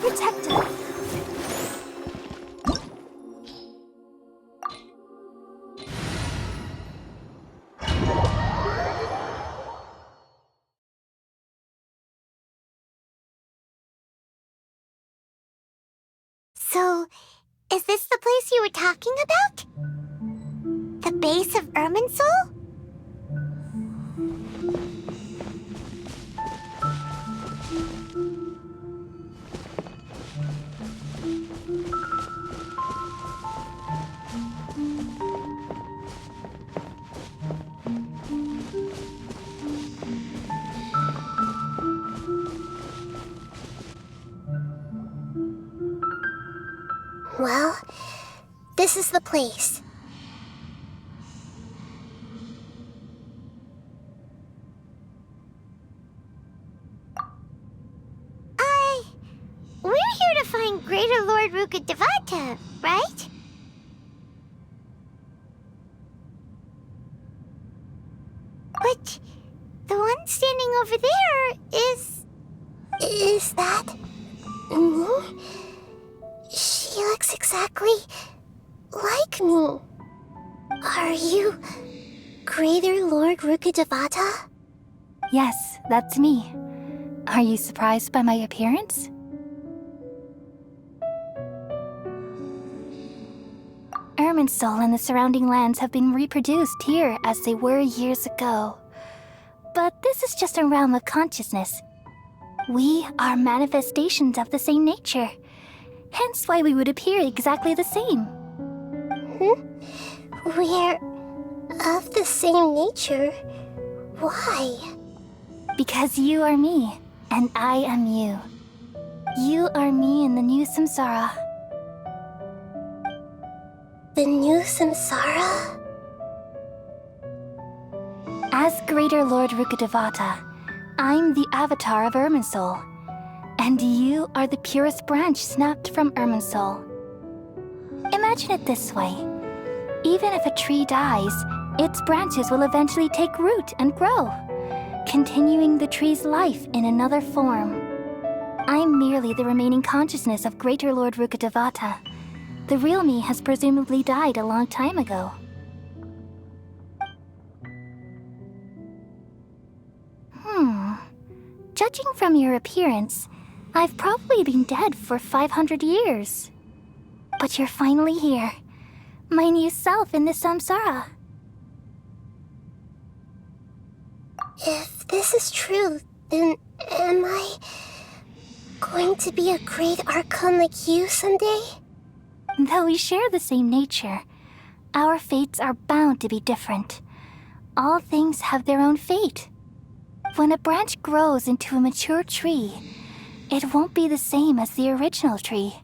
will protect us. So, is this the place you were talking about? The base of Irminsul? Well, this is the place. We're here to find Greater Lord Rukkhadevata, right? But the one standing over there is... Is that... me? She looks exactly like me. Are you Greater Lord Rukkhadevata? Yes, that's me. Are you surprised by my appearance? Irminsul and the surrounding lands have been reproduced here as they were years ago. But this is just a realm of consciousness. We are manifestations of the same nature. Hence why we would appear exactly the same. We're of the same nature. Why? Because you are me, and I am you. You are me in the new samsara. The new samsara? As Greater Lord Rukkhadevata, I'm the avatar of Irminsul. And you are the purest branch snapped from Irminsul. Imagine it this way. Even if a tree dies, its branches will eventually take root and grow, continuing the tree's life in another form. I'm merely the remaining consciousness of Greater Lord Rukkhadevata. The real me has presumably died a long time ago. Judging from your appearance, I've probably been dead for 500 years. But you're finally here. My new self in the samsara. If this is true, then am I going to be a great archon like you someday? Though we share the same nature, our fates are bound to be different. All things have their own fate. When a branch grows into a mature tree, it won't be the same as the original tree.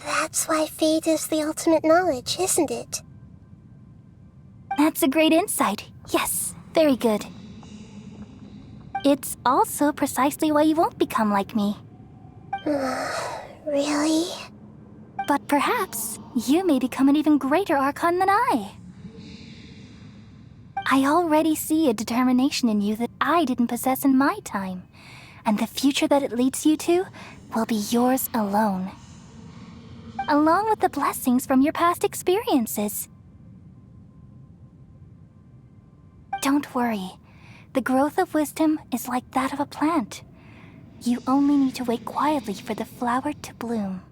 That's why fate is the ultimate knowledge, isn't it? That's a great insight. Yes, very good. It's also precisely why you won't become like me. Really? But perhaps you may become an even greater archon than I. I already see a determination in you that I didn't possess in my time, and the future that it leads you to will be yours alone. Along with the blessings from your past experiences. Don't worry. The growth of wisdom is like that of a plant. You only need to wait quietly for the flower to bloom.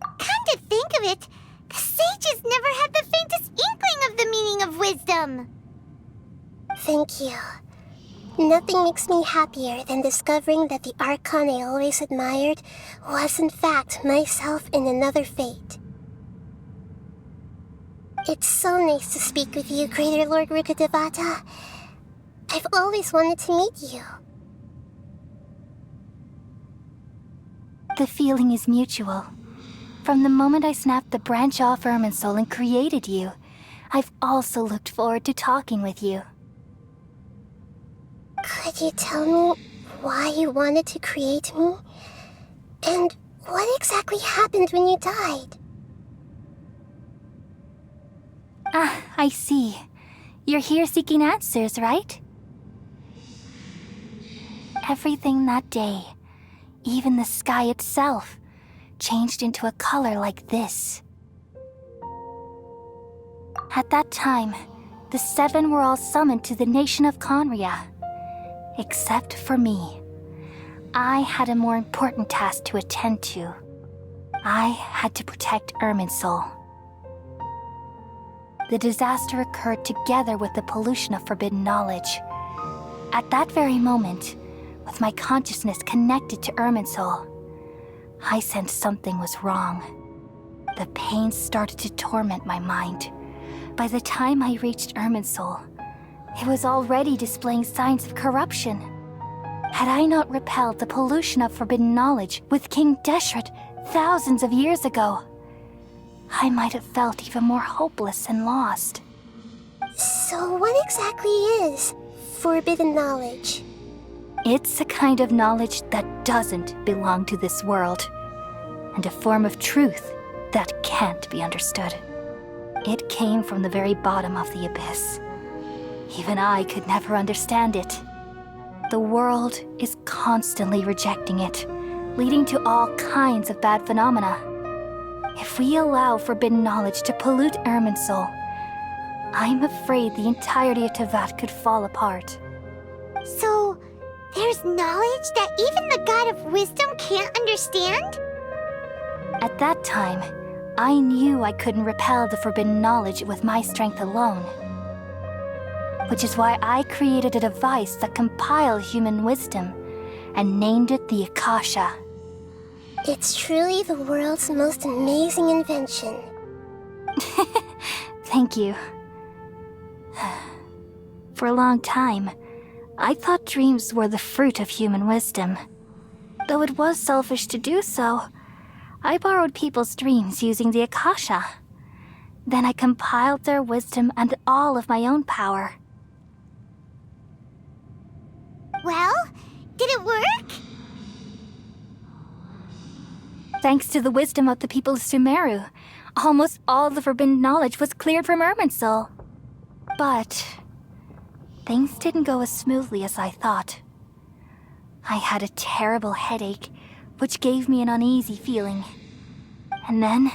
Come to think of it, the sages never had the faintest inkling of the meaning of wisdom. Thank you. Nothing makes me happier than discovering that the archon I always admired was in fact myself in another fate. It's so nice to speak with you, Greater Lord Rukkhadevata. I've always wanted to meet you. The feeling is mutual. From the moment I snapped the branch off Irminsul and created you, I've also looked forward to talking with you. Could you tell me why you wanted to create me? And what exactly happened when you died? Ah, I see. You're here seeking answers, right? Everything that day, even the sky itself changed into a color like this. At that time, the 7 were all summoned to the nation of Conria, except for me. I had a more important task to attend to. I had to protect Irminsul. The disaster occurred together with the pollution of forbidden knowledge. At that very moment, with my consciousness connected to Irminsul, I sensed something was wrong. The pain started to torment my mind. By the time I reached Irminsul, it was already displaying signs of corruption. Had I not repelled the pollution of forbidden knowledge with King Deshret thousands of years ago, I might have felt even more hopeless and lost. So what exactly is forbidden knowledge? It's a kind of knowledge that doesn't belong to this world, and a form of truth that can't be understood. It came from the very bottom of the abyss. Even I could never understand it. The world is constantly rejecting it, leading to all kinds of bad phenomena. If we allow forbidden knowledge to pollute Irminsul, I'm afraid the entirety of Teyvat could fall apart. So, there's knowledge that even the God of Wisdom can't understand? At that time, I knew I couldn't repel the forbidden knowledge with my strength alone. Which is why I created a device that compiled human wisdom and named it the Akasha. It's truly the world's most amazing invention. Thank you. For a long time, I thought dreams were the fruit of human wisdom. Though it was selfish to do so, I borrowed people's dreams using the Akasha. Then I compiled their wisdom and all of my own power. Well, did it work? Thanks to the wisdom of the people of Sumeru, almost all the forbidden knowledge was cleared from Irminsul. But things didn't go as smoothly as I thought. I had a terrible headache, which gave me an uneasy feeling. And then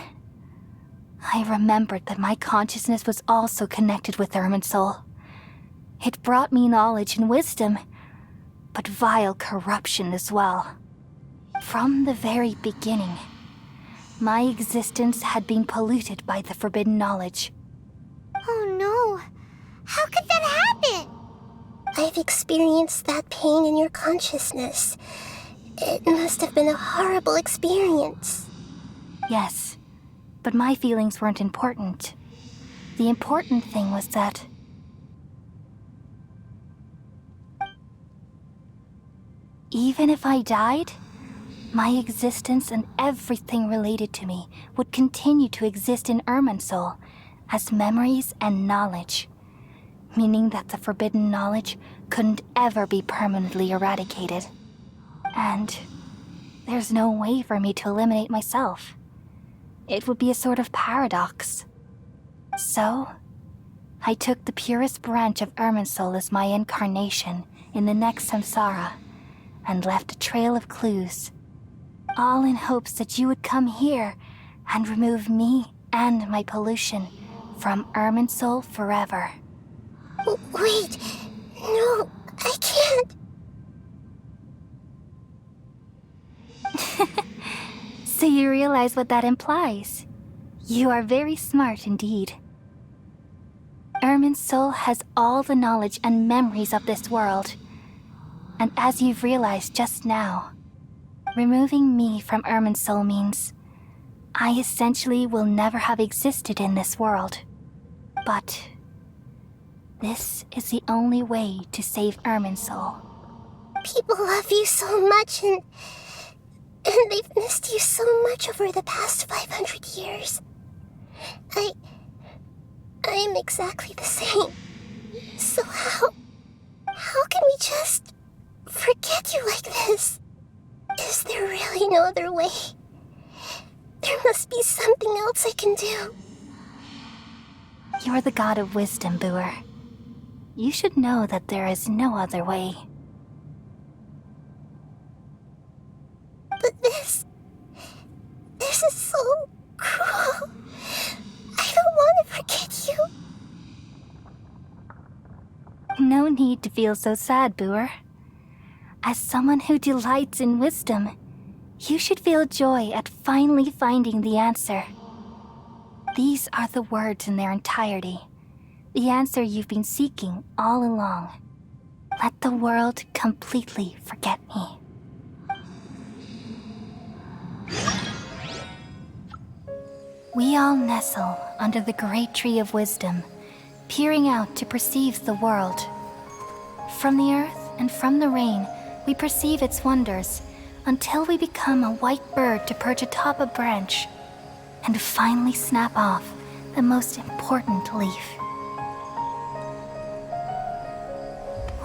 I remembered that my consciousness was also connected with Irminsul. It brought me knowledge and wisdom, but vile corruption as well. From the very beginning, my existence had been polluted by the forbidden knowledge. Oh no, how could that happen? I've experienced that pain in your consciousness. It must have been a horrible experience. Yes, but my feelings weren't important. The important thing was that even if I died, my existence and everything related to me would continue to exist in Irminsul as memories and knowledge, meaning that the forbidden knowledge couldn't ever be permanently eradicated. And there's no way for me to eliminate myself. It would be a sort of paradox. So, I took the purest branch of Irminsul as my incarnation in the next samsara and left a trail of clues, all in hopes that you would come here and remove me and my pollution from Irminsul forever. Wait, no, I can't. So you realize what that implies. You are very smart indeed. Irminsul has all the knowledge and memories of this world. And as you've realized just now, removing me from Irminsul means I essentially will never have existed in this world. But this is the only way to save Irminsul. People love you so much and they've missed you so much over the past 500 years. I am exactly the same. So how can we just forget you like this? Is there really no other way? There must be something else I can do. You're the god of wisdom, Boer. You should know that there is no other way. This is so cruel. I don't want to forget you. No need to feel so sad, Boer. As someone who delights in wisdom, you should feel joy at finally finding the answer. These are the words in their entirety. The answer you've been seeking all along. Let the world completely forget me. We all nestle under the great tree of wisdom, peering out to perceive the world. From the earth and from the rain, we perceive its wonders until we become a white bird to perch atop a branch and finally snap off the most important leaf.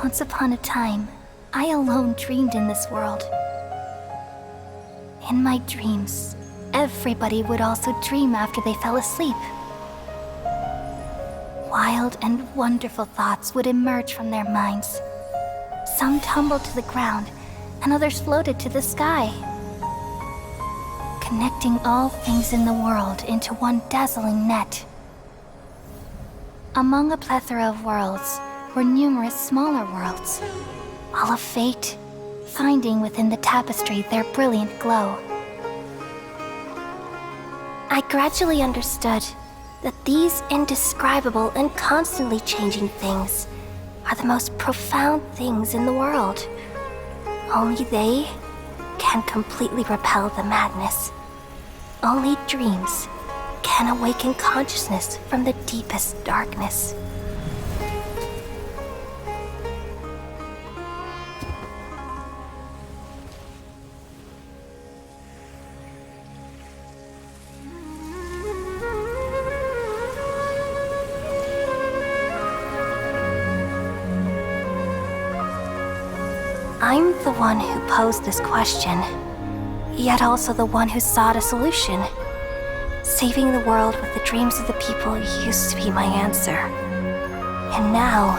Once upon a time, I alone dreamed in this world. In my dreams, everybody would also dream after they fell asleep. Wild and wonderful thoughts would emerge from their minds. Some tumbled to the ground, and others floated to the sky, connecting all things in the world into one dazzling net. Among a plethora of worlds were numerous smaller worlds, all of fate, finding within the tapestry their brilliant glow. I gradually understood that these indescribable and constantly changing things are the most profound things in the world. Only they can completely repel the madness. Only dreams can awaken consciousness from the deepest darkness. I'm the one who posed this question, yet also the one who sought a solution. Saving the world with the dreams of the people used to be my answer. And now,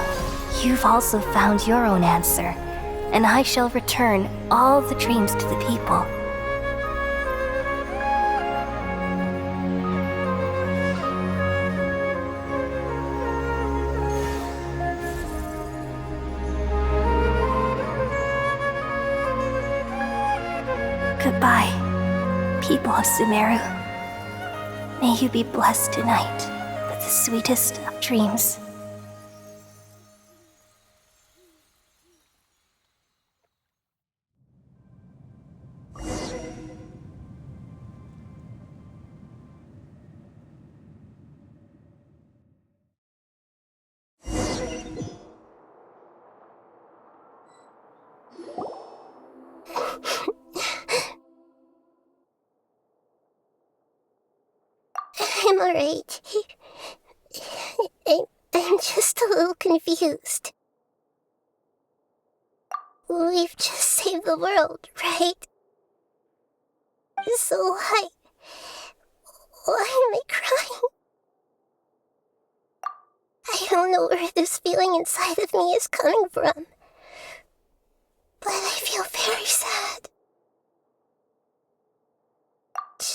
you've also found your own answer, and I shall return all the dreams to the people. Goodbye, people of Sumeru. May you be blessed tonight with the sweetest of dreams. I'm alright. I'm just a little confused. We've just saved the world, right? So why am I crying? I don't know where this feeling inside of me is coming from, but I feel very sad.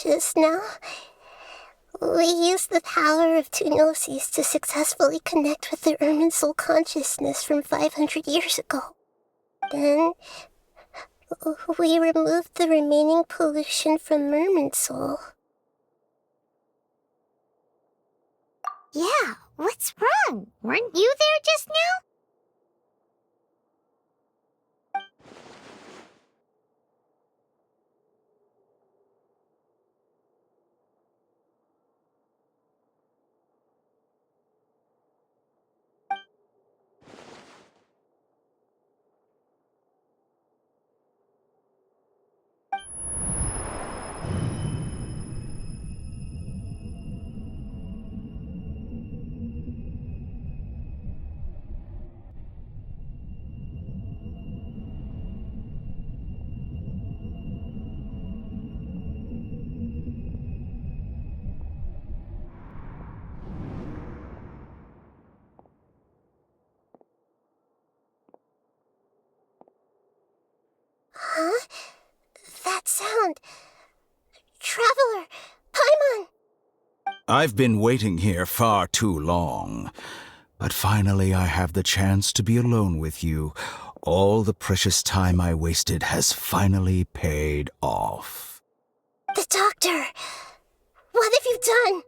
Just now, we used the power of two gnosis to successfully connect with the Irminsul consciousness from 500 years ago. Then, we removed the remaining pollution from Irminsul. Yeah, what's wrong? Weren't you there just now? Huh? That sound. Traveler, I've been waiting here far too long. But finally I have the chance to be alone with you. All the precious time I wasted has finally paid off. The doctor! What have you done?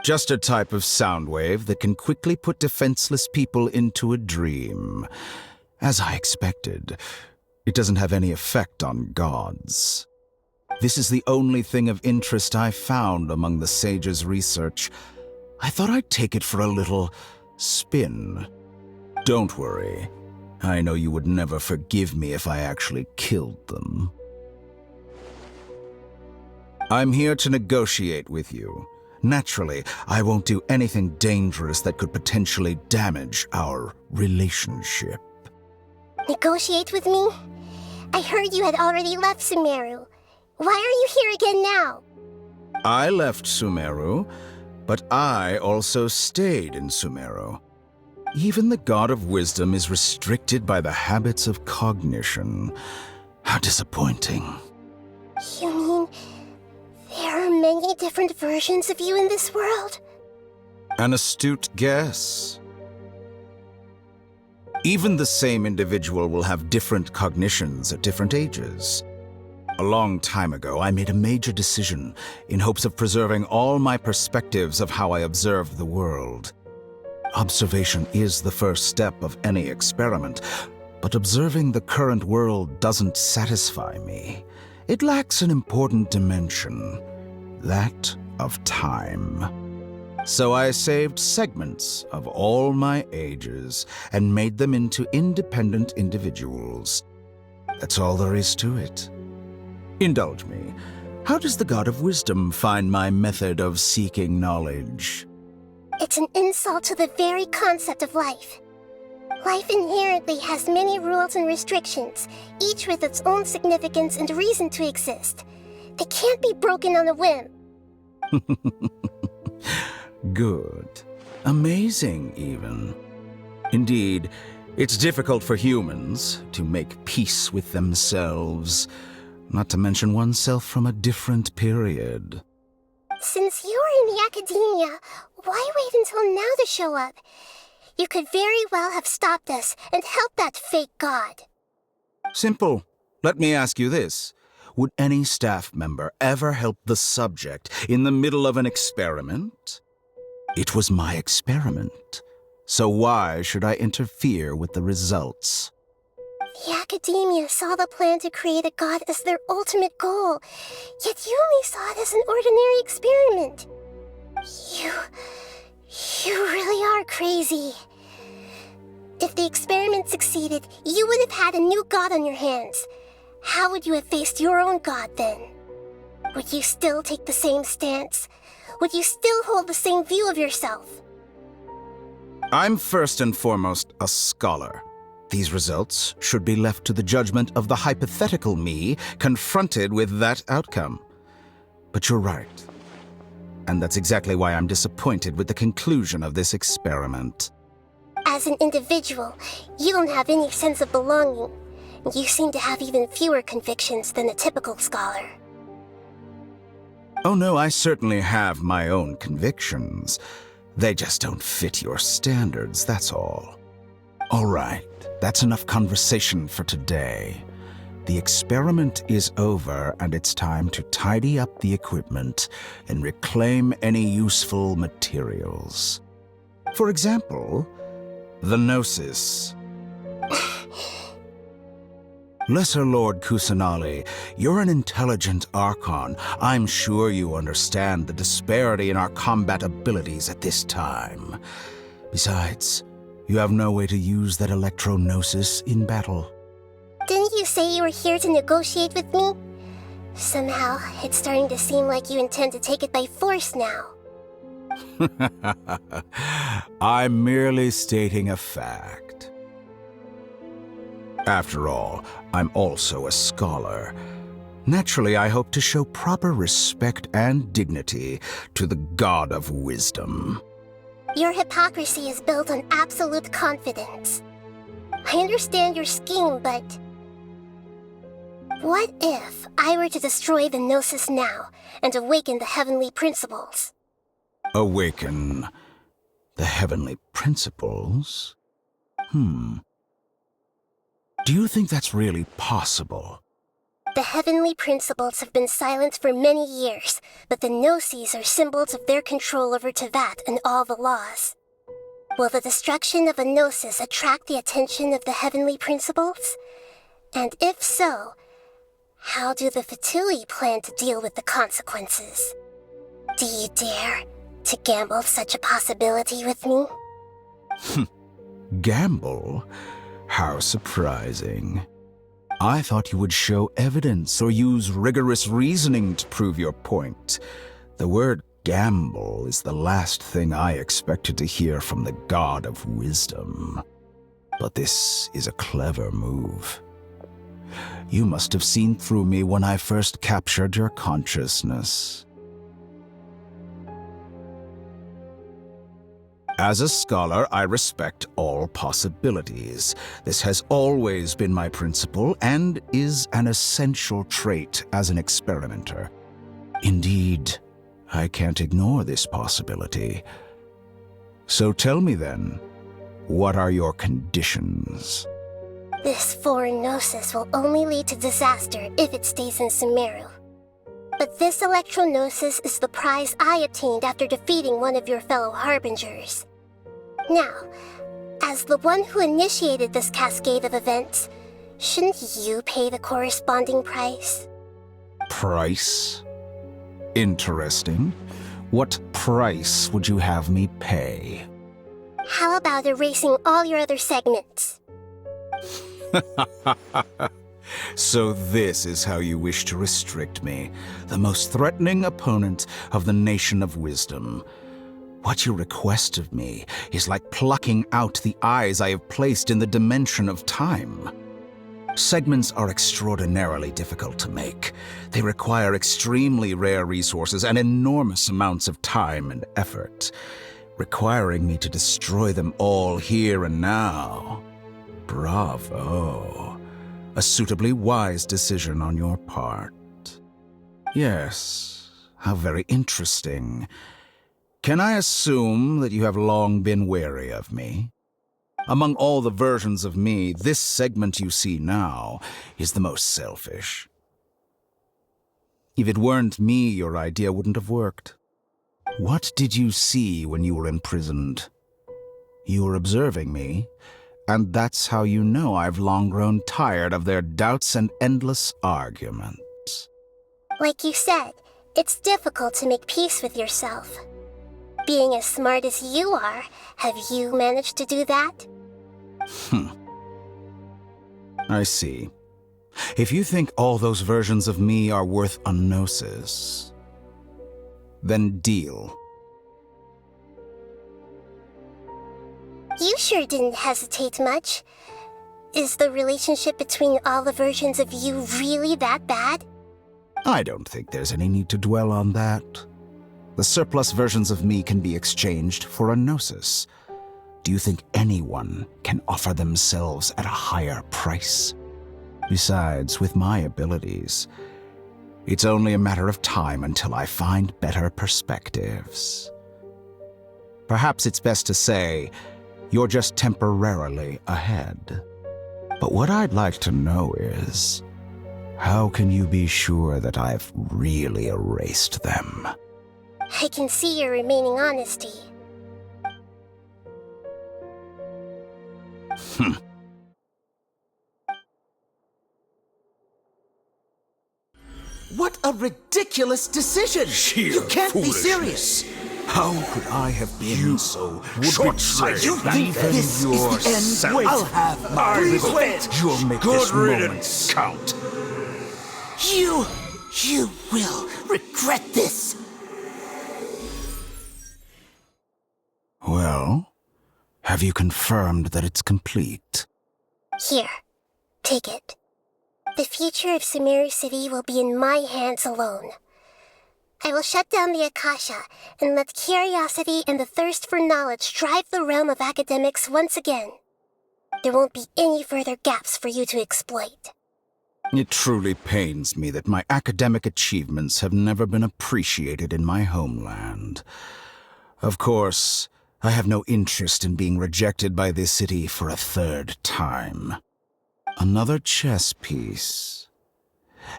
Just a type of sound wave that can quickly put defenseless people into a dream. As I expected, it doesn't have any effect on gods. This is the only thing of interest I found among the sage's research. I thought I'd take it for a little spin. Don't worry. I know you would never forgive me if I actually killed them. I'm here to negotiate with you. Naturally, I won't do anything dangerous that could potentially damage our relationship. Negotiate with me? I heard you had already left Sumeru. Why are you here again now? I left Sumeru, but I also stayed in Sumeru. Even the God of Wisdom is restricted by the habits of cognition. How disappointing. You mean there are many different versions of you in this world? An astute guess. Even the same individual will have different cognitions at different ages. A long time ago, I made a major decision in hopes of preserving all my perspectives of how I observed the world. Observation is the first step of any experiment, but observing the current world doesn't satisfy me. It lacks an important dimension, that of time. So I saved segments of all my ages and made them into independent individuals. That's all there is to it. Indulge me. How does the God of Wisdom find my method of seeking knowledge? It's an insult to the very concept of life. Life inherently has many rules and restrictions, each with its own significance and reason to exist. They can't be broken on a whim. Good. Amazing, even. Indeed, it's difficult for humans to make peace with themselves, not to mention oneself from a different period. Since you're in the academia, why wait until now to show up? You could very well have stopped us and helped that fake god. Simple. Let me ask you this. Would any staff member ever help the subject in the middle of an experiment? It was my experiment. So why should I interfere with the results? The academia saw the plan to create a god as their ultimate goal, yet you only saw it as an ordinary experiment. You really are crazy. If the experiment succeeded, you would have had a new god on your hands. How would you have faced your own god then? Would you still take the same stance? Would you still hold the same view of yourself? I'm first and foremost a scholar. These results should be left to the judgment of the hypothetical me confronted with that outcome. But you're right. And that's exactly why I'm disappointed with the conclusion of this experiment. As an individual, you don't have any sense of belonging. You seem to have even fewer convictions than a typical scholar. Oh no, I certainly have my own convictions. They just don't fit your standards, that's all. All right, that's enough conversation for today. The experiment is over, and it's time to tidy up the equipment and reclaim any useful materials. For example, the Gnosis. Lesser Lord Kusanali, you're an intelligent Archon. I'm sure you understand the disparity in our combat abilities at this time. Besides, you have no way to use that Electro-Gnosis in battle. Didn't you say you were here to negotiate with me? Somehow, it's starting to seem like you intend to take it by force now. I'm merely stating a fact. After all, I'm also a scholar. Naturally, I hope to show proper respect and dignity to the God of Wisdom. Your hypocrisy is built on absolute confidence. I understand your scheme, but... what if I were to destroy the Gnosis now and awaken the heavenly principles? Awaken the heavenly principles? Do you think that's really possible? The heavenly principles have been silent for many years, but the Gnosis are symbols of their control over Teyvat and all the laws. Will the destruction of a Gnosis attract the attention of the heavenly principles? And if so, how do the Fatui plan to deal with the consequences? Do you dare to gamble such a possibility with me? Gamble? How surprising. I thought you would show evidence or use rigorous reasoning to prove your point. The word gamble is the last thing I expected to hear from the god of wisdom. But this is a clever move. You must have seen through me when I first captured your consciousness. As a scholar, I respect all possibilities. This has always been my principle and is an essential trait as an experimenter. Indeed, I can't ignore this possibility. So tell me then, what are your conditions? This foreign Gnosis will only lead to disaster if it stays in Sumeru. But this Electro-Gnosis is the prize I obtained after defeating one of your fellow Harbingers. Now, as the one who initiated this cascade of events, shouldn't you pay the corresponding price? Price? Interesting. What price would you have me pay? How about erasing all your other segments? So this is how you wish to restrict me, the most threatening opponent of the Nation of Wisdom. What you request of me is like plucking out the eyes I have placed in the dimension of time. Segments are extraordinarily difficult to make. They require extremely rare resources and enormous amounts of time and effort, requiring me to destroy them all here and now. Bravo. A suitably wise decision on your part. Yes, how very interesting. Can I assume that you have long been wary of me? Among all the versions of me, this segment you see now is the most selfish. If it weren't me, your idea wouldn't have worked. What did you see when you were imprisoned? You were observing me, and that's how you know I've long grown tired of their doubts and endless arguments. Like you said, it's difficult to make peace with yourself. Being as smart as you are, have you managed to do that? I see. If you think all those versions of me are worth a gnosis, then deal. You sure didn't hesitate much. Is the relationship between all the versions of you really that bad? I don't think there's any need to dwell on that. The surplus versions of me can be exchanged for a gnosis. Do you think anyone can offer themselves at a higher price? Besides, with my abilities, it's only a matter of time until I find better perspectives. Perhaps it's best to say, you're just temporarily ahead. But what I'd like to know is, how can you be sure that I've really erased them? I can see your remaining honesty. What a ridiculous decision! You can't be serious! How could I have been so short-sighted? You think this is the end? I'll have my revenge! You'll make this moment count. You will regret this! Well, have you confirmed that it's complete? Here, take it. The future of Sumeru City will be in my hands alone. I will shut down the Akasha and let curiosity and the thirst for knowledge drive the realm of academics once again. There won't be any further gaps for you to exploit. It truly pains me that my academic achievements have never been appreciated in my homeland. Of course, I have no interest in being rejected by this city for a third time. Another chess piece.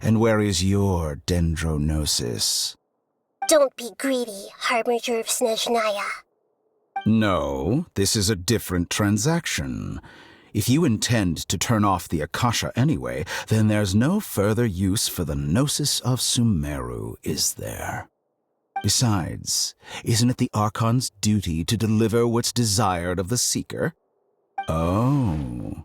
And where is your dendronosis? Don't be greedy, Harbinger of Snezhnaya. No, this is a different transaction. If you intend to turn off the Akasha anyway, then there's no further use for the Gnosis of Sumeru, is there? Besides, isn't it the Archon's duty to deliver what's desired of the Seeker? Oh,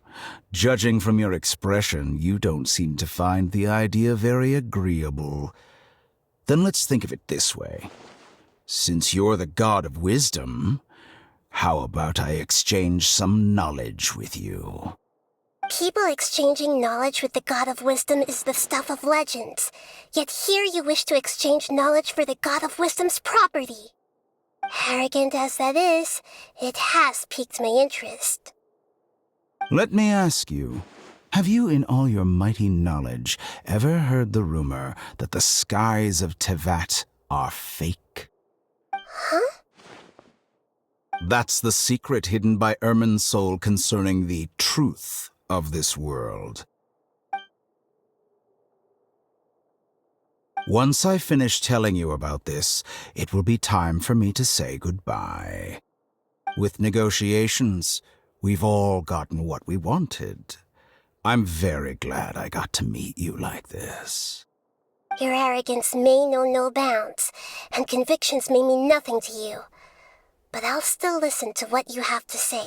judging from your expression, you don't seem to find the idea very agreeable. Then let's think of it this way. Since you're the god of wisdom, how about I exchange some knowledge with you? People exchanging knowledge with the God of Wisdom is the stuff of legends. Yet here you wish to exchange knowledge for the God of Wisdom's property. Arrogant as that is, it has piqued my interest. Let me ask you, have you in all your mighty knowledge ever heard the rumor that the skies of Tevat are fake? Huh? That's the secret hidden by Irminsul concerning the truth of this world. Once I finish telling you about this, it will be time for me to say goodbye. With negotiations, we've all gotten what we wanted. I'm very glad I got to meet you like this. Your arrogance may know no bounds, and convictions may mean nothing to you. But I'll still listen to what you have to say.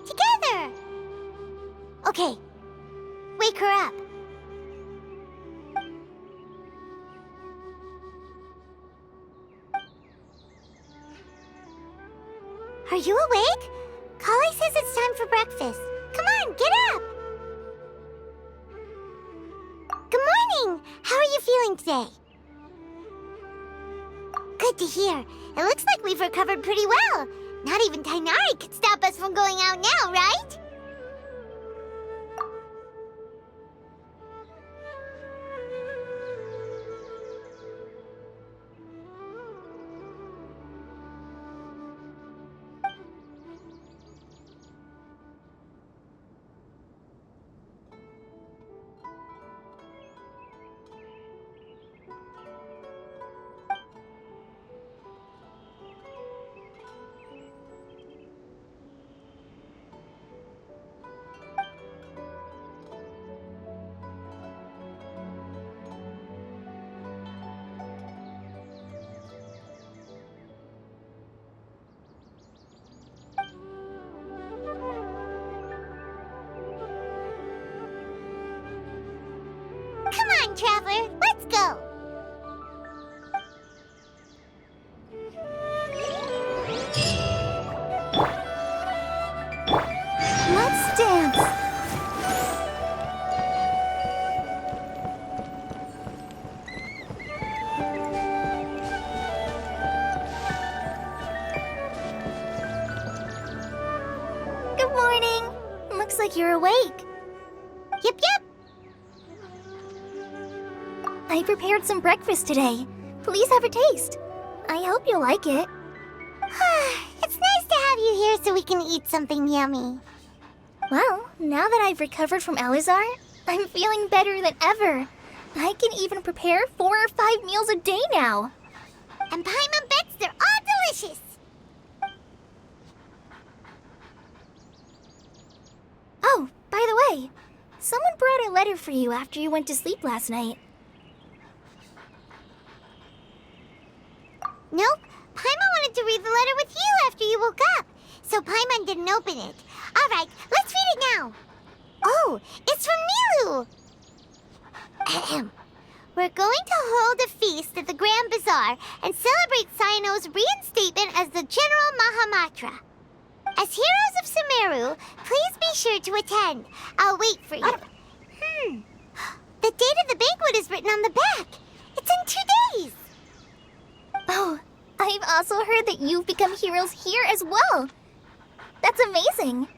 Together! Okay, wake her up. Are you awake? Kali says it's time for breakfast. Come on, get up! Good morning! How are you feeling today? Good to hear. It looks like we've recovered pretty well. Not even Tainari could stop us from going out now, right? Come on, Traveler, let's go! Let's dance! Good morning! Looks like you're awake. Yep, yep! I prepared some breakfast today. Please have a taste. I hope you'll like it. It's nice to have you here so we can eat something yummy. Well, now that I've recovered from Elazar, I'm feeling better than ever. I can even prepare 4 or 5 meals a day now. And Paimon bets they're all delicious. Oh, by the way, someone brought a letter for you after you went to sleep last night. Nope. Paimon wanted to read the letter with you after you woke up, so Paimon didn't open it. All right, let's read it now. Oh, it's from Milu. We're going to hold a feast at the Grand Bazaar and celebrate Sino's reinstatement as the General Mahamatra. As heroes of Sumeru, please be sure to attend. I'll wait for you. The date of the banquet is written on the back. It's in 2 days. Oh, I've also heard that you've become heroes here as well. That's amazing.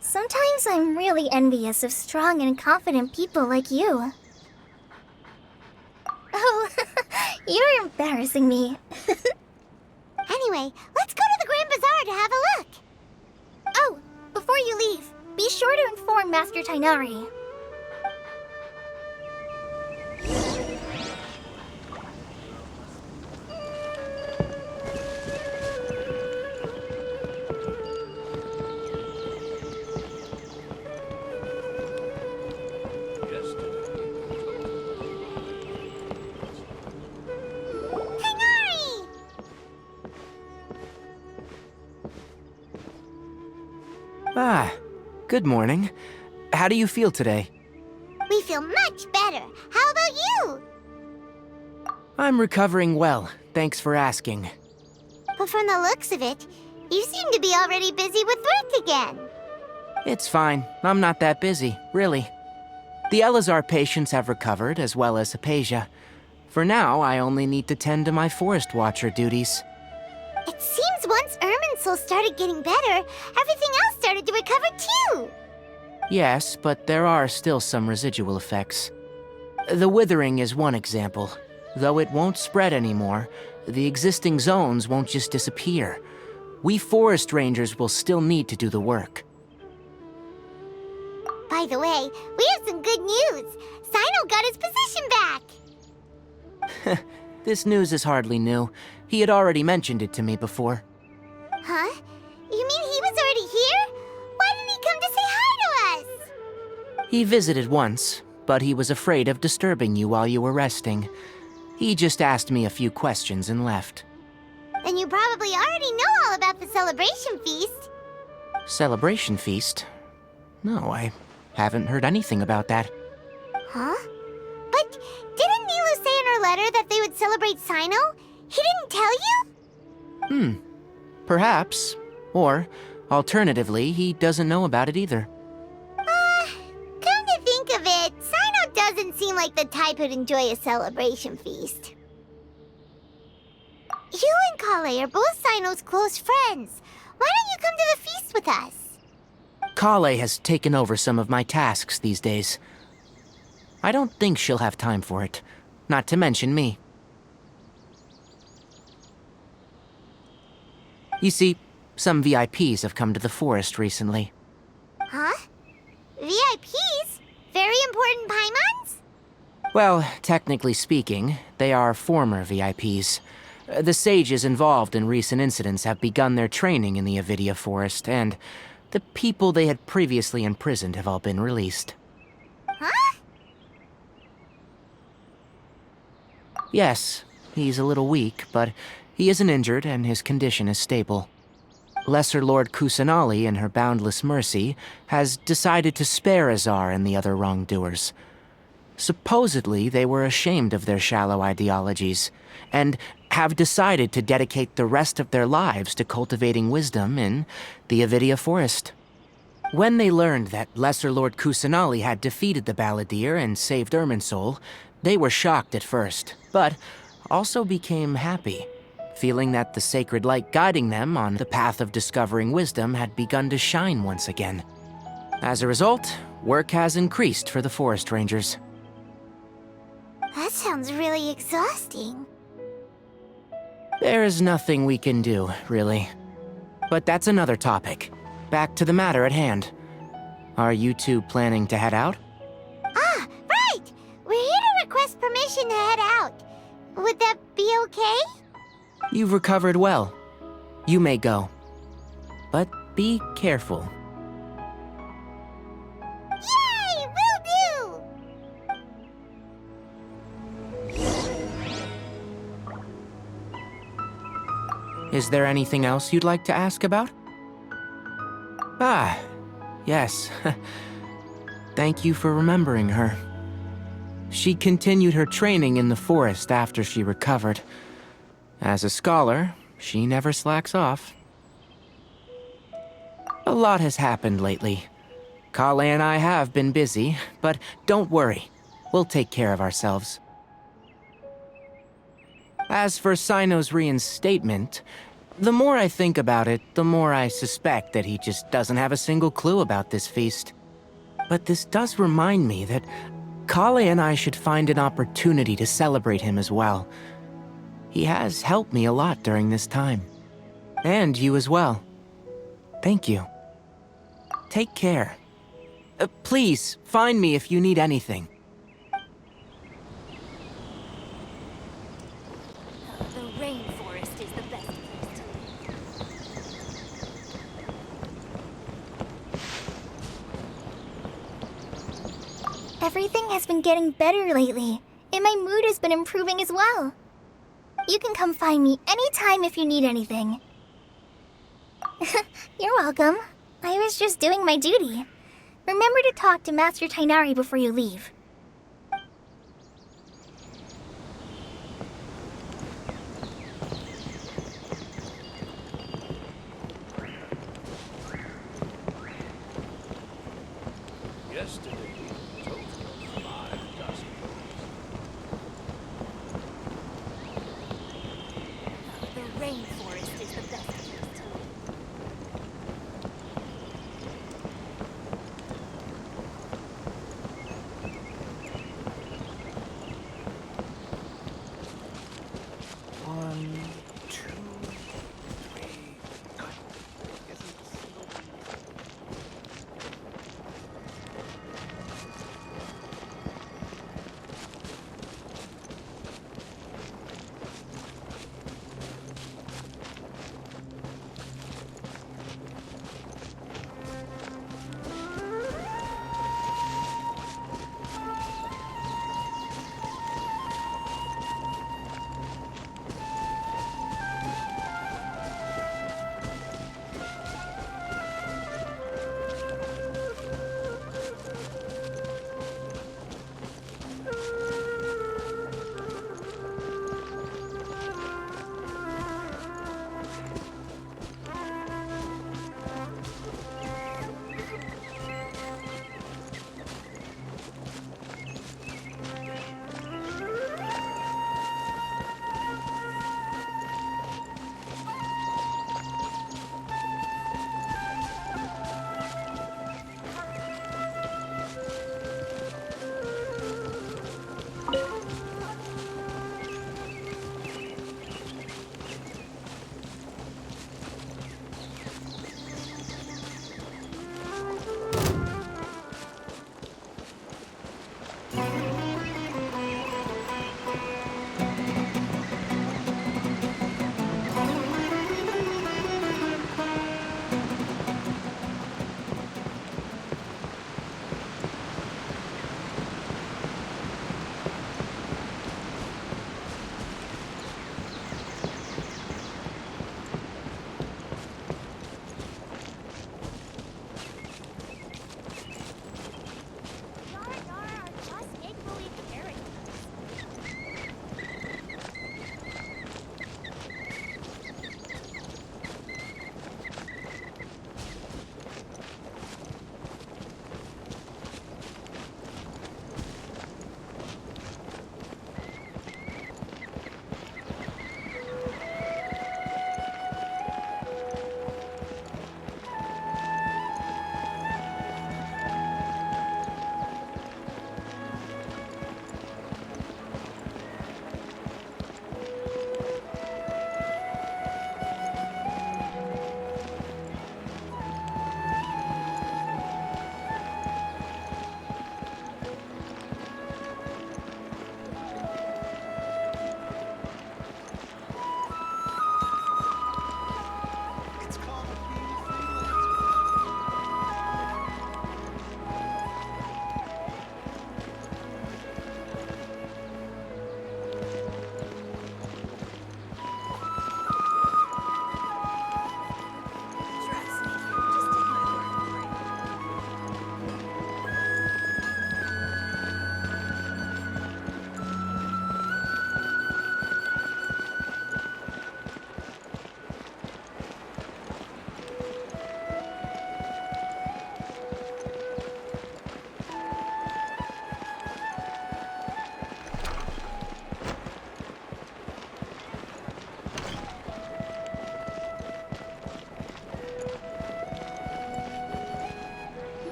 Sometimes I'm really envious of strong and confident people like you. Oh, you're embarrassing me. Anyway, let's go to the Grand Bazaar to have a look. Oh, before you leave, be sure to inform Master Tainari. Tainari! Ah, good morning. How do you feel today? We feel much better. How about you? I'm recovering well, thanks for asking. But from the looks of it, you seem to be already busy with work again. It's fine, I'm not that busy, really. The Elazar patients have recovered, as well as Hypatia. For now, I only need to tend to my Forest Watcher duties. It seems once Irminsul started getting better, everything else started to recover too. Yes, but there are still some residual effects. The withering is one example. Though it won't spread anymore, the existing zones won't just disappear. We forest rangers will still need to do the work. By the way, we have some good news. Sino got his position back. This news is hardly new. He had already mentioned it to me before. Huh? You mean he was already here? Why didn't he come to say hi to us? He visited once, but he was afraid of disturbing you while you were resting. He just asked me a few questions and left. Then you probably already know all about the celebration feast. Celebration feast? No, I haven't heard anything about that. Huh? But didn't Nilu say in her letter that they would celebrate Sino? He didn't tell you? Perhaps. Or, alternatively, he doesn't know about it either. Come to think of it, Sino doesn't seem like the type who'd enjoy a celebration feast. You and Kale are both Sino's close friends. Why don't you come to the feast with us? Kale has taken over some of my tasks these days. I don't think she'll have time for it. Not to mention me. You see, some VIPs have come to the forest recently. Huh? VIPs? Very important Paimons? Well, technically speaking, they are former VIPs. The sages involved in recent incidents have begun their training in the Avidia Forest, and the people they had previously imprisoned have all been released. Huh? Yes, he's a little weak, but he isn't injured and his condition is stable. Lesser Lord Kusanali, in her boundless mercy, has decided to spare Azar and the other wrongdoers. Supposedly, they were ashamed of their shallow ideologies, and have decided to dedicate the rest of their lives to cultivating wisdom in the Avidia Forest. When they learned that Lesser Lord Kusanali had defeated the Balladeer and saved Irminsul, they were shocked at first, but also became happy, feeling that the sacred light guiding them on the path of discovering wisdom had begun to shine once again. As a result, work has increased for the forest rangers. That sounds really exhausting. There is nothing we can do, really. But that's another topic. Back to the matter at hand. Are you two planning to head out? Ah, right! We're here to request permission to head out. Would that be okay? You've recovered well. You may go. But be careful. Yay! Will do! Is there anything else you'd like to ask about? Ah, yes. Thank you for remembering her. She continued her training in the forest after she recovered. As a scholar, she never slacks off. A lot has happened lately. Kale and I have been busy, but don't worry. We'll take care of ourselves. As for Sino's reinstatement, the more I think about it, the more I suspect that he just doesn't have a single clue about this feast. But this does remind me that Kale and I should find an opportunity to celebrate him as well. He has helped me a lot during this time. And you as well. Thank you. Take care. Please, find me if you need anything. The rainforest is the best place to live. Everything has been getting better lately, and my mood has been improving as well. You can come find me anytime if you need anything. You're welcome. I was just doing my duty. Remember to talk to Master Tainari before you leave. Yesterday, total 5 dozen. The rainforest is the best place to live.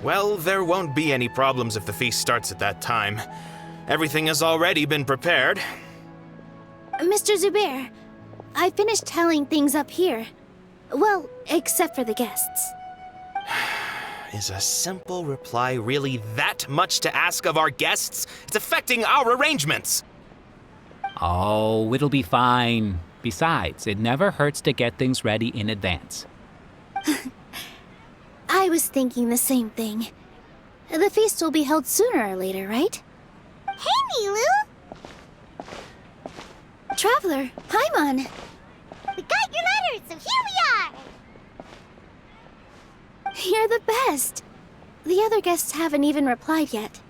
Well, there won't be any problems if the feast starts at that time. Everything has already been prepared. Mr. Zubair, I finished tallying things up here. Well, except for the guests. Is a simple reply really that much to ask of our guests? It's affecting our arrangements. Oh, it'll be fine. Besides, it never hurts to get things ready in advance. I was thinking the same thing. The feast will be held sooner or later, right? Hey, Nilu! Traveler, Paimon! We got your letters, so here we are! You're the best. The other guests haven't even replied yet.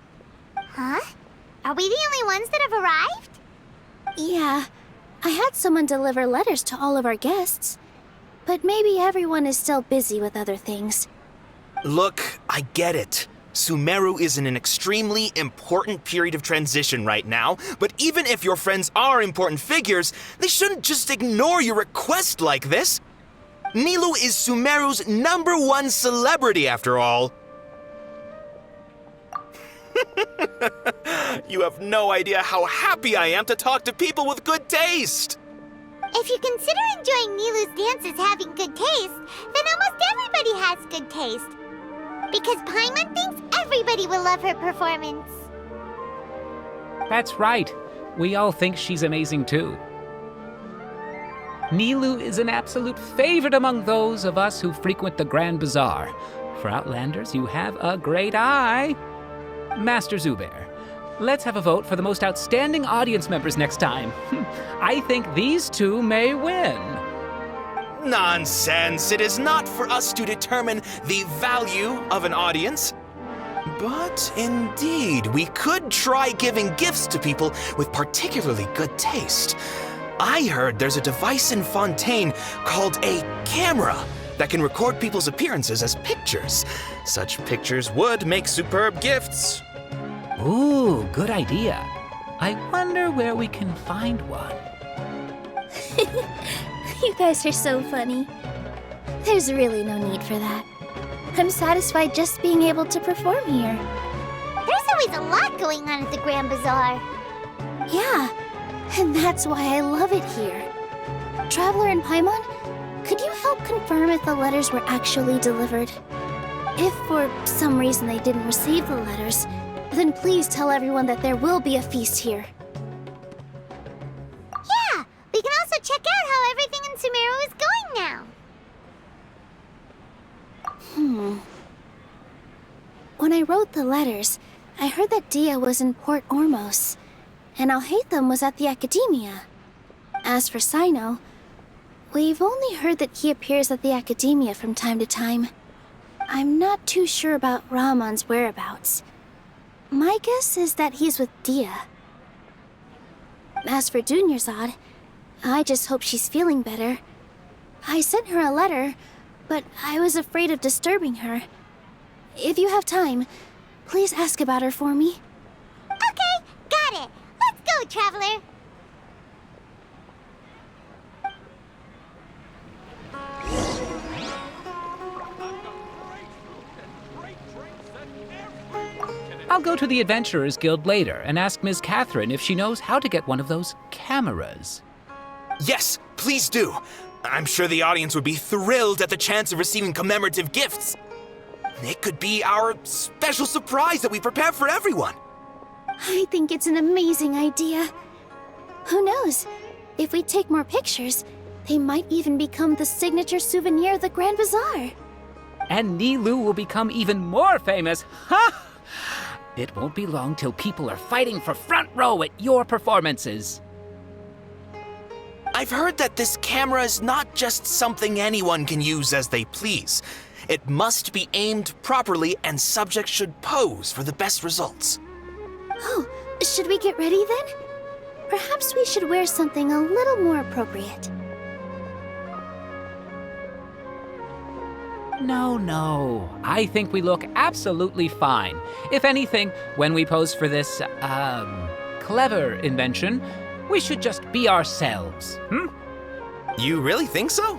Huh? Are we the only ones that have arrived? Yeah. I had someone deliver letters to all of our guests. But maybe everyone is still busy with other things. Look, I get it. Sumeru is in an extremely important period of transition right now, but even if your friends are important figures, they shouldn't just ignore your request like this. Nilu is Sumeru's #1 celebrity, after all. You have no idea how happy I am to talk to people with good taste. If you consider enjoying Nilu's dances having good taste, then almost everybody has good taste. Because Paimon thinks everybody will love her performance. That's right. We all think she's amazing too. Nilu is an absolute favorite among those of us who frequent the Grand Bazaar. For Outlanders, you have a great eye. Master Zubair, let's have a vote for the most outstanding audience members next time. I think these two may win. Nonsense! It is not for us to determine the value of an audience. But indeed, we could try giving gifts to people with particularly good taste. I heard there's a device in Fontaine called a camera that can record people's appearances as pictures. Such pictures would make superb gifts. Ooh, good idea. I wonder where we can find one. You guys are so funny. There's really no need for that. I'm satisfied just being able to perform here. There's always a lot going on at the Grand Bazaar. Yeah, and that's why I love it here. Traveler and Paimon, could you help confirm if the letters were actually delivered? If for some reason they didn't receive the letters, then please tell everyone that there will be a feast here. Yeah, we can also check out how everything in Sumeru is going now. When I wrote the letters, I heard that Dia was in Port Ormos, and Alhaitham was at the Academia. As for Sino, we've only heard that he appears at the Academia from time to time. I'm not too sure about Ramon's whereabouts. My guess is that he's with Dia. As for Dunyarzad, I just hope she's feeling better. I sent her a letter, but I was afraid of disturbing her. If you have time, please ask about her for me. Okay, got it. Let's go, Traveler. I'll go to the Adventurers Guild later and ask Ms. Catherine if she knows how to get one of those cameras. Yes, please do. I'm sure the audience would be thrilled at the chance of receiving commemorative gifts. It could be our special surprise that we prepare for everyone. I think it's an amazing idea. Who knows? If we take more pictures, they might even become the signature souvenir of the Grand Bazaar. And Nilu will become even more famous. Ha! It won't be long till people are fighting for front row at your performances. I've heard that this camera is not just something anyone can use as they please. It must be aimed properly, and subjects should pose for the best results. Oh, should we get ready then? Perhaps we should wear something a little more appropriate. No. I think we look absolutely fine. If anything, when we pose for this, clever invention, we should just be ourselves, You really think so?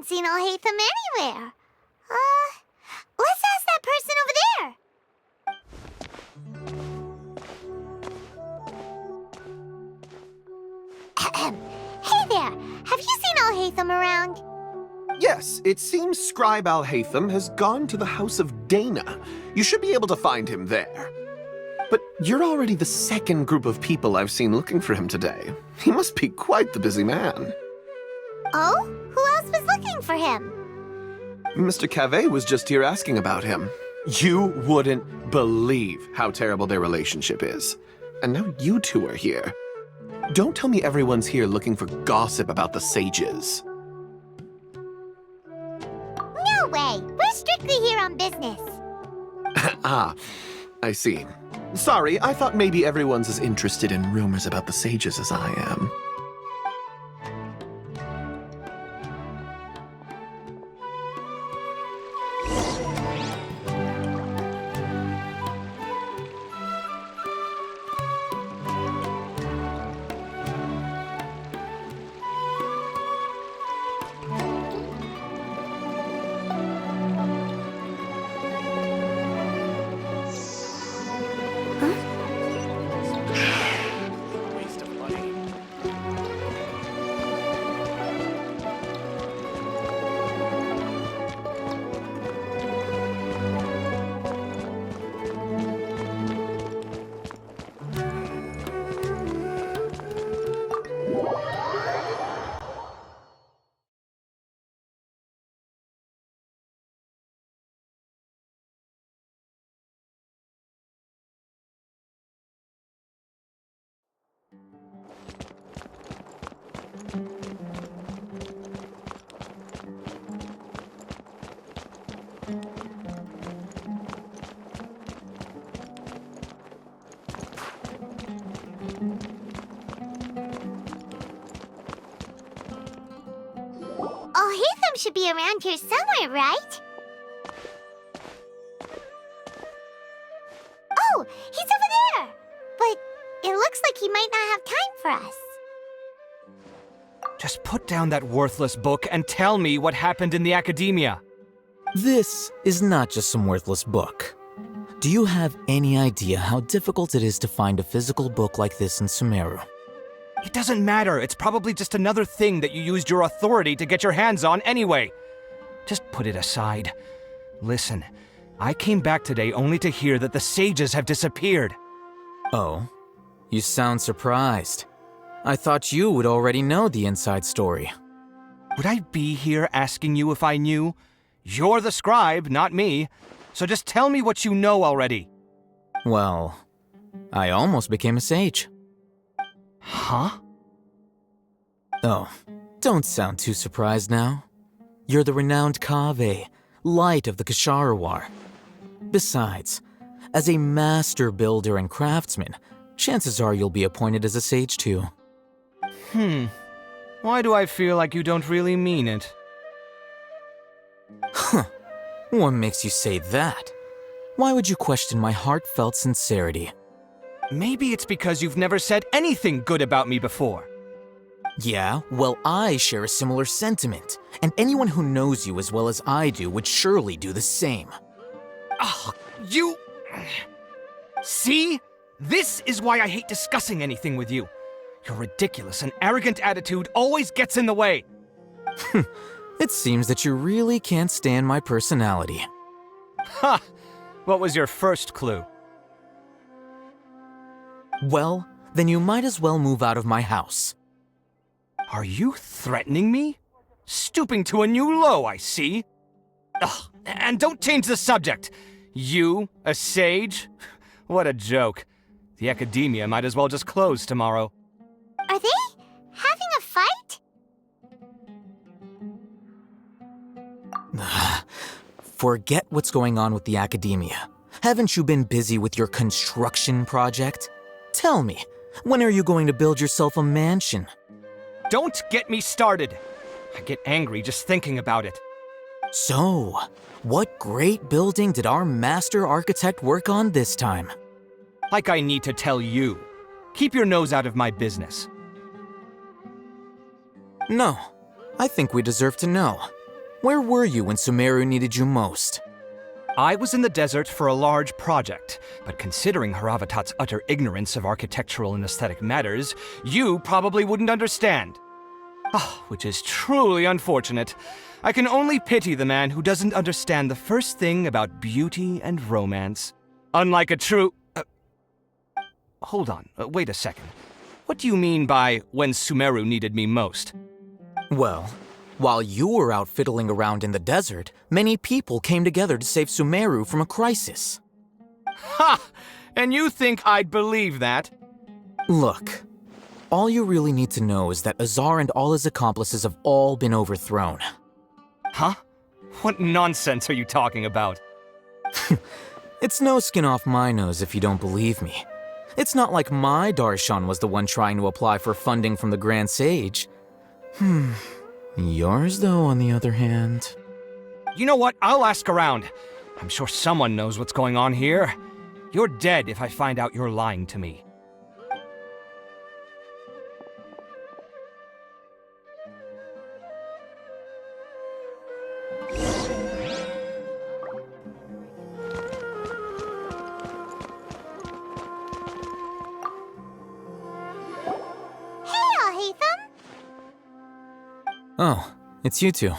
haven't seen Alhaitham anywhere. Let's ask that person over there. Hey there, have you seen Alhaitham around? Yes, it seems Scribe Alhaitham has gone to the House of Dana. You should be able to find him there. But you're already the second group of people I've seen looking for him today. He must be quite the busy man. Oh? Who else was looking for him? Mr. Cave was just here asking about him. You wouldn't believe how terrible their relationship is. And now you two are here. Don't tell me everyone's here looking for gossip about the sages. No way! We're strictly here on business. Ah, I see. Sorry, I thought maybe everyone's as interested in rumors about the sages as I am. Alhaitham should be around here somewhere, right? Oh, he's over there! But it looks like he might not have time for us. Just put down that worthless book and tell me what happened in the academia. This is not just some worthless book. Do you have any idea how difficult it is to find a physical book like this in Sumeru? It doesn't matter. It's probably just another thing that you used your authority to get your hands on anyway. Just put it aside. Listen, I came back today only to hear that the sages have disappeared. Oh, you sound surprised. I thought you would already know the inside story. Would I be here asking you if I knew? You're the scribe, not me. So just tell me what you know already. Well, I almost became a sage. Huh? Oh, don't sound too surprised now. You're the renowned Kaveh, light of the Ksharawar. Besides, as a master builder and craftsman, chances are you'll be appointed as a sage too. Why do I feel like you don't really mean it? Huh. What makes you say that? Why would you question my heartfelt sincerity? Maybe it's because you've never said anything good about me before. Yeah, well, I share a similar sentiment, and anyone who knows you as well as I do would surely do the same. Ugh, you... See? This is why I hate discussing anything with you. Your ridiculous and arrogant attitude always gets in the way. It seems that you really can't stand my personality. Ha! What was your first clue? Well, then you might as well move out of my house. Are you threatening me? Stooping to a new low, I see. Ugh, and don't change the subject. You, a sage? What a joke. The academia might as well just close tomorrow. Are they having a fight? Forget what's going on with the academia. Haven't you been busy with your construction project? Tell me, when are you going to build yourself a mansion? Don't get me started. I get angry just thinking about it. So, what great building did our master architect work on this time? Like I need to tell you. Keep your nose out of my business. No, I think we deserve to know. Where were you when Sumeru needed you most? I was in the desert for a large project, but considering Haravatat's utter ignorance of architectural and aesthetic matters, you probably wouldn't understand. Ah, which is truly unfortunate. I can only pity the man who doesn't understand the first thing about beauty and romance. Unlike a true... hold on, wait a second. What do you mean by when Sumeru needed me most? Well, while you were out fiddling around in the desert, many people came together to save Sumeru from a crisis. Ha! And you think I'd believe that? Look, all you really need to know is that Azar and all his accomplices have all been overthrown. Huh? What nonsense are you talking about? It's no skin off my nose if you don't believe me. It's not like my Darshan was the one trying to apply for funding from the Grand Sage. Yours, though, on the other hand... You know what? I'll ask around. I'm sure someone knows what's going on here. You're dead if I find out you're lying to me. Oh, it's you two.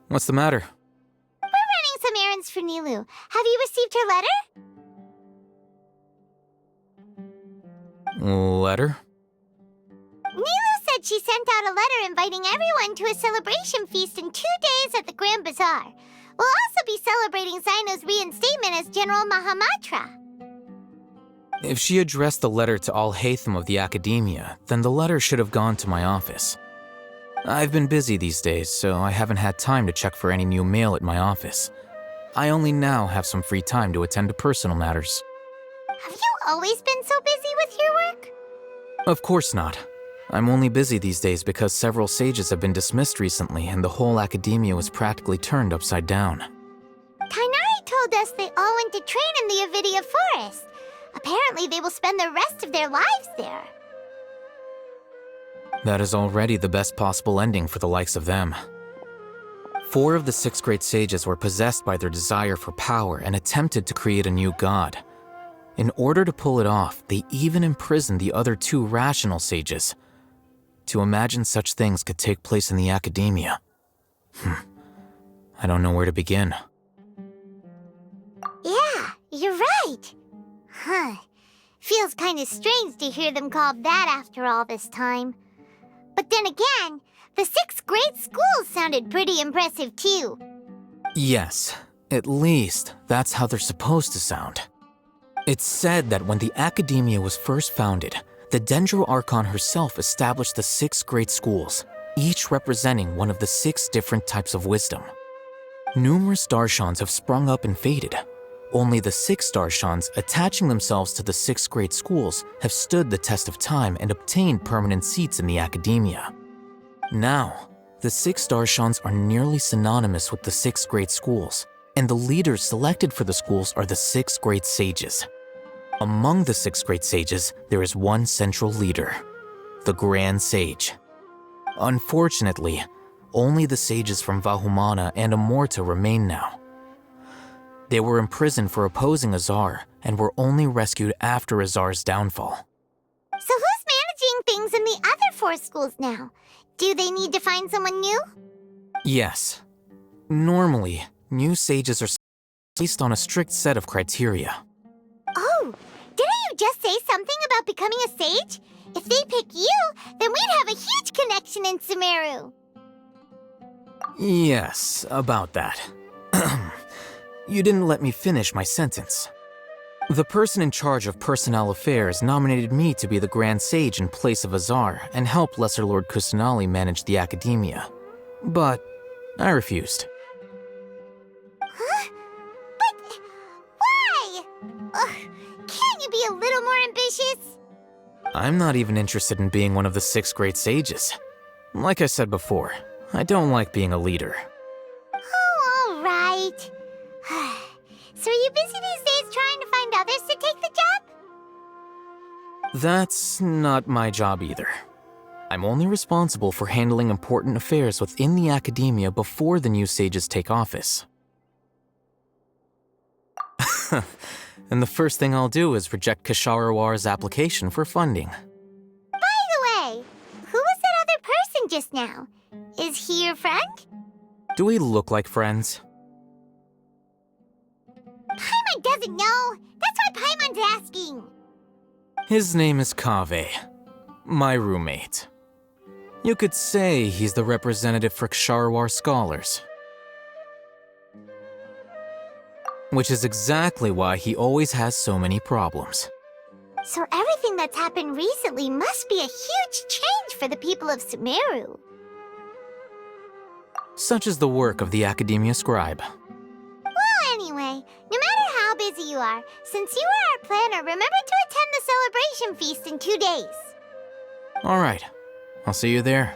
What's the matter? We're running some errands for Nilu. Have you received her letter? Letter? Nilu said she sent out a letter inviting everyone to a celebration feast in 2 days at the Grand Bazaar. We'll also be celebrating Zaino's reinstatement as General Mahamatra. If she addressed the letter to all Hatham of the Academia, then the letter should have gone to my office. I've been busy these days, so I haven't had time to check for any new mail at my office. I only now have some free time to attend to personal matters. Have you always been so busy with your work? Of course not. I'm only busy these days because several sages have been dismissed recently and the whole academia was practically turned upside down. Tainari told us they all went to train in the Avidia Forest. Apparently they will spend the rest of their lives there. That is already the best possible ending for the likes of them. 4 of the 6 great sages were possessed by their desire for power and attempted to create a new god. In order to pull it off, they even imprisoned the other 2 rational sages. To imagine such things could take place in the academia. I don't know where to begin. Yeah, you're right. Feels kinda strange to hear them called that after all this time. But then again, the 6 great schools sounded pretty impressive too. Yes, at least that's how they're supposed to sound. It's said that when the Academia was first founded, the Dendro Archon herself established the 6 great schools, each representing one of the 6 different types of wisdom. Numerous Darshans have sprung up and faded. Only the 6 Darshans attaching themselves to the 6 great schools have stood the test of time and obtained permanent seats in the Academia. Now, the 6 Darshans are nearly synonymous with the 6 great schools, and the leaders selected for the schools are the 6 great sages. Among the 6 great sages, there is one central leader, the Grand Sage. Unfortunately, only the sages from Vahumana and Amorta remain now. They were imprisoned for opposing Azar and were only rescued after Azar's downfall. So who's managing things in the other 4 schools now? Do they need to find someone new? Yes. Normally, new sages are based on a strict set of criteria. Oh, didn't you just say something about becoming a sage? If they pick you, then we'd have a huge connection in Sumeru. Yes, about that. You didn't let me finish my sentence. The person in charge of personnel affairs nominated me to be the Grand Sage in place of Azar and help Lesser Lord Kusanali manage the Academia. But I refused. Huh? But why? Can't you be a little more ambitious? I'm not even interested in being one of the 6 great sages. Like I said before, I don't like being a leader. Oh, all right. So are you busy these days trying to find others to take the job? That's not my job either. I'm only responsible for handling important affairs within the academia before the new sages take office. And the first thing I'll do is reject Kasharawar's application for funding. By the way, who was that other person just now? Is he your friend? Do we look like friends? Paimon doesn't know. That's why Paimon's asking. His name is Kaveh, my roommate. You could say he's the representative for Ksharawar scholars. Which is exactly why he always has so many problems. So everything that's happened recently must be a huge change for the people of Sumeru. Such is the work of the Academia Scribe. Well, anyway, no matter how busy you are, since you are our planner, remember to attend the celebration feast in 2 days. Alright, I'll see you there.